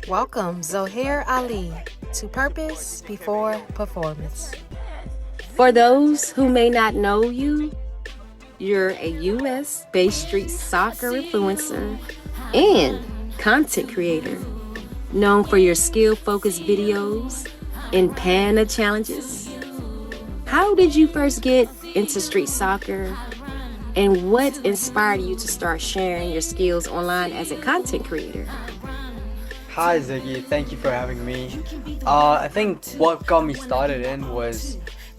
Welcome, Zohair Ali, to Purpose Before Performance. For those who may not know you, you're a US-based street soccer influencer and content creator, known for your skill-focused videos and panda challenges. How did you first get into street soccer, and what inspired you to start sharing your skills online as a content creator? Hi Ziggy, thank you for having me. I think what got me started in was,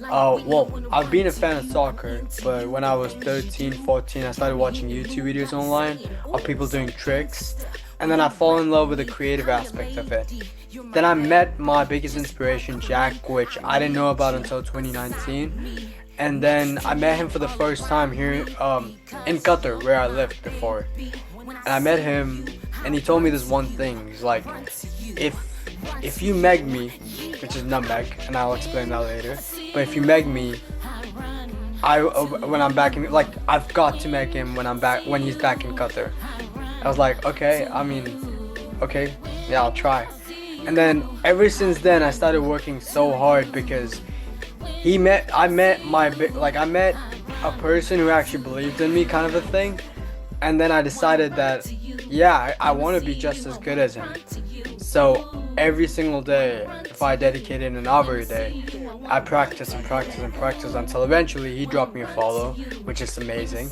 I've been a fan of soccer, but when I was 13, 14, I started watching YouTube videos online of people doing tricks, and then I fall in love with the creative aspect of it. Then I met my biggest inspiration, Jack, which I didn't know about until 2019. And then I met him for the first time here in Qatar, where I lived before. And I met him, and he told me this one thing. He's like, if you meg me, which is nutmeg, and I'll explain that later. But if you meg me, when I'm back in, like, I've got to meg him when he's back in Qatar. I was like, okay, yeah, I'll try. And then ever since then, I started working so hard because I met a person who actually believed in me, kind of a thing. And then I decided that, yeah, I want to be just as good as him. So every single day, if I dedicated an hour a day, I practice and practice and practice until eventually he dropped me a follow, which is amazing.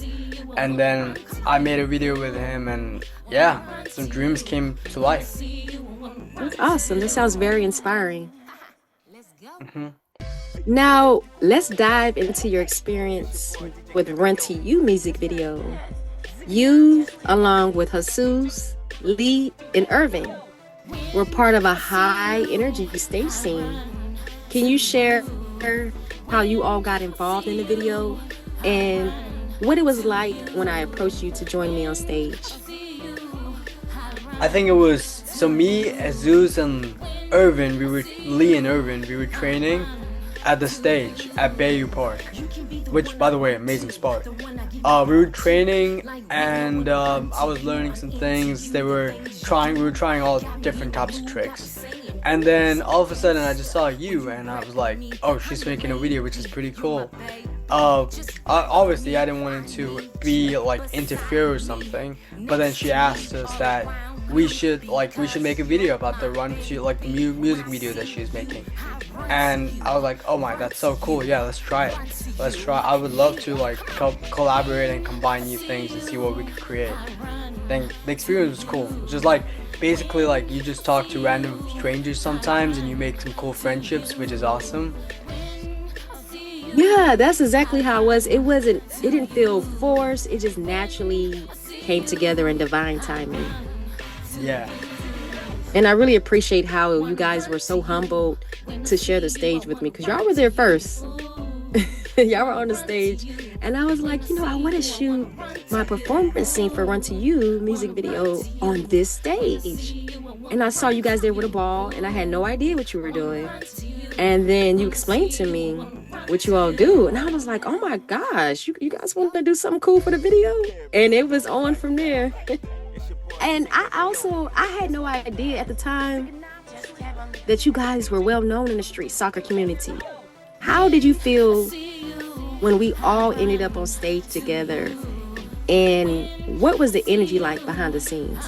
And then I made a video with him, and yeah, some dreams came to life. That's awesome. That sounds very inspiring. Mm-hmm. Now, let's dive into your experience with Run to You music video. You, along with Jesus, Lee, and Irving, were part of a high-energy stage scene. Can you share how you all got involved in the video and what it was like when I approached you to join me on stage? I think it was, so me, Jesus, and Irvin, Lee and Irvin, we were training at the stage at Bayou Park, which, by the way, amazing spot. We were training, and I was learning some things. We were trying all different types of tricks. And then all of a sudden I just saw you, and I was like, oh, she's making a video, which is pretty cool. Obviously I didn't want it to be like interfere or something, but then she asked us that we should make a video about the Run to, like, the music video that she's making. And I was like, oh my, that's so cool. Yeah, let's try it. I would love to like collaborate and combine new things and see what we could create. Then the experience was cool. Just like, basically, like, you just talk to random strangers sometimes and you make some cool friendships, which is awesome. Yeah, that's exactly how it was. It didn't feel forced. It just naturally came together in divine timing. Yeah. And I really appreciate how you guys were so humbled to share the stage with me, because y'all were there first. Y'all were on the stage, and I was like, I want to shoot my performance scene for Run to You music video on this stage. And I saw you guys there with a ball, and I had no idea what you were doing. And then you explained to me what you all do, and I was like, oh my gosh, you guys want to do something cool for the video? And it was on from there. And I had no idea at the time that you guys were well known in the street soccer community. How did you feel when we all ended up on stage together? And what was the energy like behind the scenes?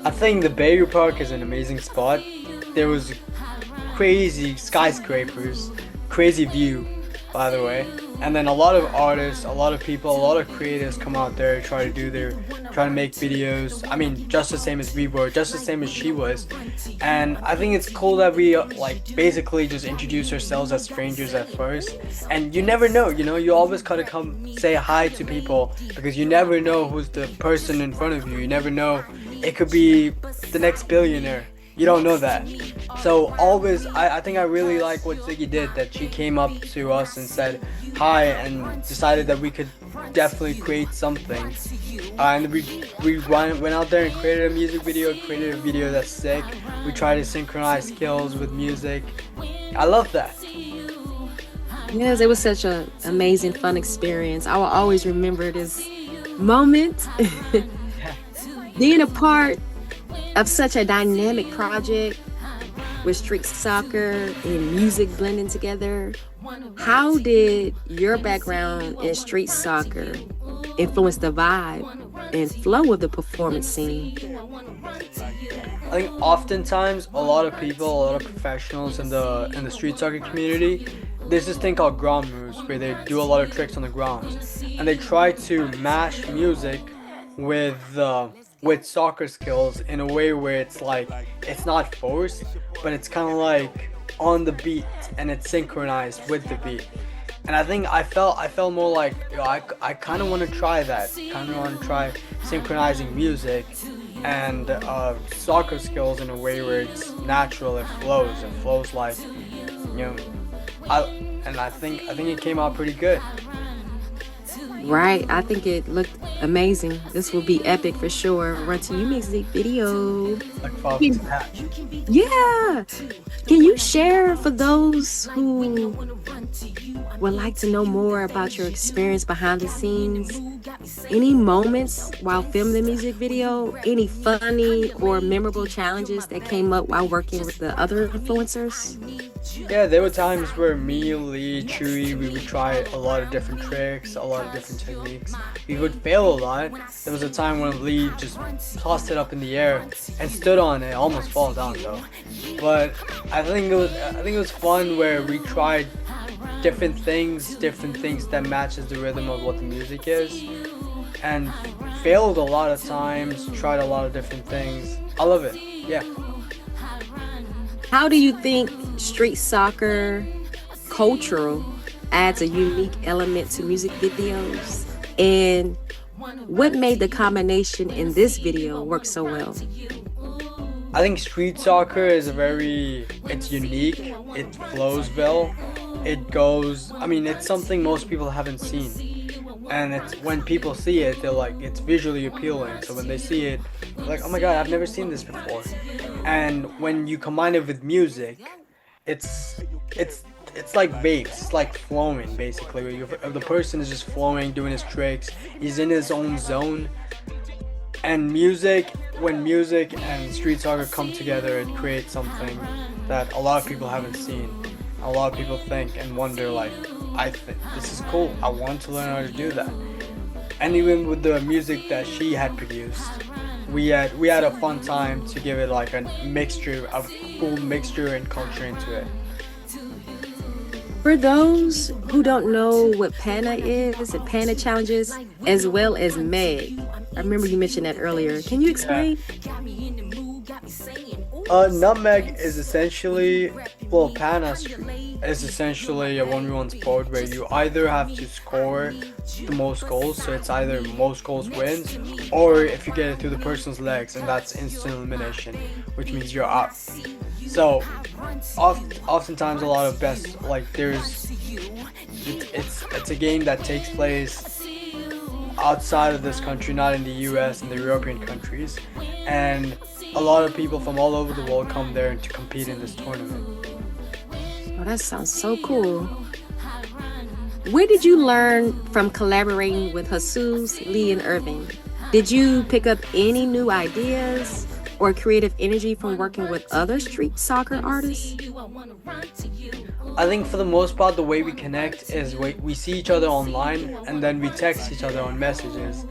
I think the Bayou Park is an amazing spot. There was crazy skyscrapers, crazy view, by the way. And then a lot of artists, a lot of people, a lot of creators come out there, try to make videos. I mean, just the same as we were, just the same as she was. And I think it's cool that we basically just introduce ourselves as strangers at first. And you never know, you always gotta come say hi to people, because you never know who's the person in front of you. You never know, it could be the next billionaire. You don't know that. So always, I think I really like what Ziggy did, that she came up to us and said hi and decided that we could definitely create something. And we went out there and created a video that's sick. We tried to synchronize skills with music. I love that. Yes, it was such an amazing, fun experience. I will always remember this moment. Being a part of such a dynamic project with street soccer and music blending together, how did your background in street soccer influence the vibe and flow of the performance scene? I think oftentimes a lot of people, a lot of professionals in the street soccer community, there's this thing called ground moves where they do a lot of tricks on the ground, and they try to mash music with soccer skills in a way where it's like it's not forced, but it's kind of like on the beat and it's synchronized with the beat. And I think I felt more like, I kind of want to try that. Kind of want to try synchronizing music and soccer skills in a way where it's natural. It flows like, I think it came out pretty good. Right, I think it looked amazing. This will be epic for sure. Run to you music video. Like Father's Patch. Yeah. Can you share for those who would like to know more about your experience behind the scenes? Any moments while filming the music video? Any funny or memorable challenges that came up while working with the other influencers? Yeah, there were times where me, Lee, Chewy, we would try a lot of different tricks, a lot of different techniques. We would fail a lot. There was a time when Lee just tossed it up in the air and stood on it, almost fall down though. But I think it was fun where we tried different things that matches the rhythm of what the music is, and failed a lot of times, tried a lot of different things. I love it. Yeah. How do you think street soccer cultural adds a unique element to music videos? And what made the combination in this video work so well? I think street soccer is it's unique, it flows well, it's something most people haven't seen. And it's when people see it, they're like, it's visually appealing. So when they see it, they're like, oh my god, I've never seen this before. And when you combine it with music, it's like waves, it's like flowing basically. Where the person is just flowing, doing his tricks, he's in his own zone. And when music and street soccer come together, it creates something that a lot of people haven't seen. A lot of people think and wonder, like, I think this is cool, I want to learn how to do that. And even with the music that she had produced, we had a fun time to give it like a cool mixture and culture into it. For those who don't know what PANA is and PANA challenges, as well as Meg, I remember you mentioned that earlier. Can you explain? Nutmeg is essentially, PANA is essentially a 1v1 sport where you either have to score the most goals, so it's either most goals wins, or if you get it through the person's legs, and that's instant elimination, which means you're out. So, oftentimes a lot of it's a game that takes place outside of this country, not in the US and the European countries, and a lot of people from all over the world come there to compete in this tournament. Oh, that sounds so cool. Where did you learn from collaborating with Jesus, Lee, and Irving? Did you pick up any new ideas or creative energy from working with other street soccer artists? I think for the most part, the way we connect is we see each other online and then we text each other on messages.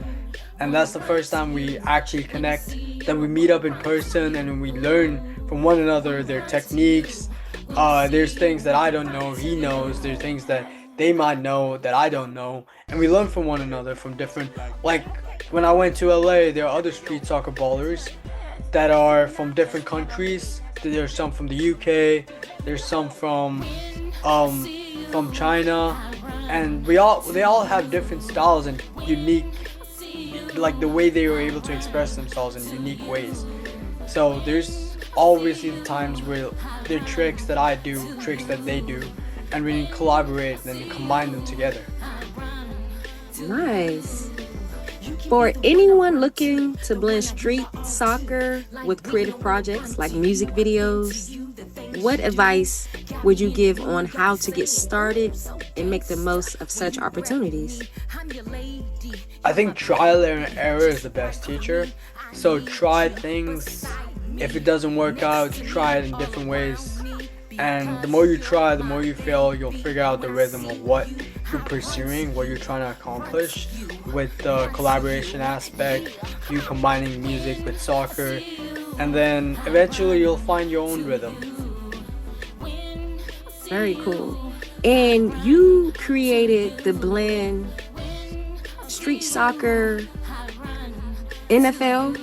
And that's the first time we actually connect. Then we meet up in person and we learn from one another their techniques. There's things that I don't know, he knows. There's things that they might know that I don't know. And we learn from one another from different, like when I went to LA, there are other street soccer ballers that are from different countries. There's some from the UK, there's some from China, and they all have different styles and unique, like the way they were able to express themselves in unique ways. So there's obviously the times where there are tricks that I do, tricks that they do, and we collaborate and combine them together. Nice. For anyone looking to blend street soccer with creative projects like music videos, what advice would you give on how to get started and make the most of such opportunities? I think trial and error is the best teacher. So try things if it doesn't work out, try it in different ways. And the more you try, the more you fail, you'll figure out the rhythm of what you're pursuing, what you're trying to accomplish with the collaboration aspect, you combining music with soccer, and then eventually you'll find your own rhythm. Very cool. And you created the blend street soccer, NFL,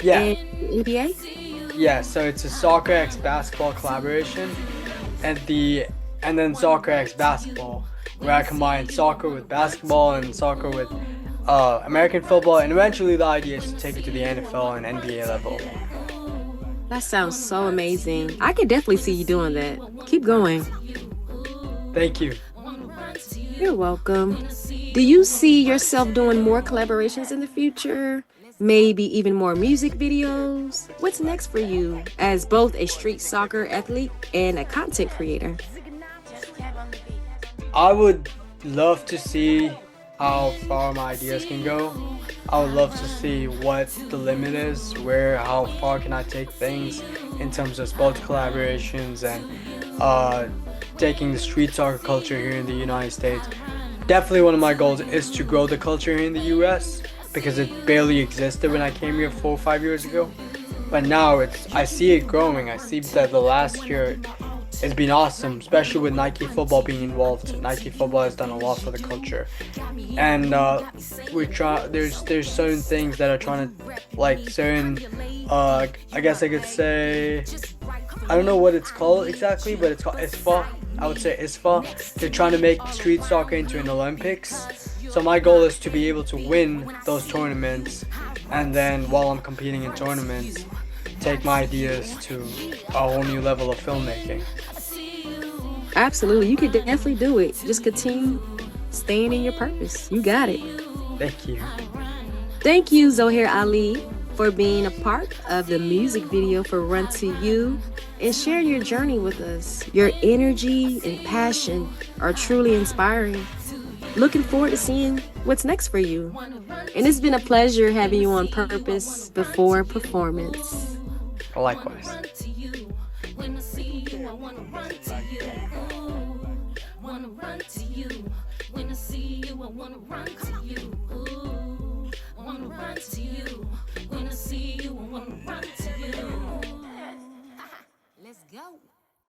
Yeah. and NBA? Yeah, so it's a soccer x basketball collaboration, and then soccer x basketball, where I combine soccer with basketball and soccer with American football, and eventually the idea is to take it to the NFL and NBA level. That sounds so amazing. I could definitely see you doing that. Keep going. Thank you. You're welcome. Do you see yourself doing more collaborations in the future? Maybe even more music videos? What's next for you as both a street soccer athlete and a content creator? I would love to see how far my ideas can go. I would love to see what the limit is, how far can I take things in terms of sports collaborations and taking the street soccer culture here in the United States. Definitely one of my goals is to grow the culture here in the US, because it barely existed when I came here 4 or 5 years ago. But now I see it growing. I see that the last year it's been awesome, especially with Nike football being involved. Nike football has done a lot for the culture, and there's certain things that are trying to, like certain I guess I could say, I don't know what it's called exactly, but it's called ISFA. I would say ISFA. They're trying to make street soccer into an Olympics. So my goal is to be able to win those tournaments, and then while I'm competing in tournaments, take my ideas to a whole new level of filmmaking. Absolutely. You could definitely do it. Just continue staying in your purpose. You got it. Thank you. Thank you, Zohair Ali, for being a part of the music video for Run to You and sharing your journey with us. Your energy and passion are truly inspiring. Looking forward to seeing what's next for you. And it's been a pleasure having you on Purpose Before Performance. Likewise. When I see you, I wanna run to you. Ooh, I wanna run to you. When I see you, I wanna run to you. Let's go.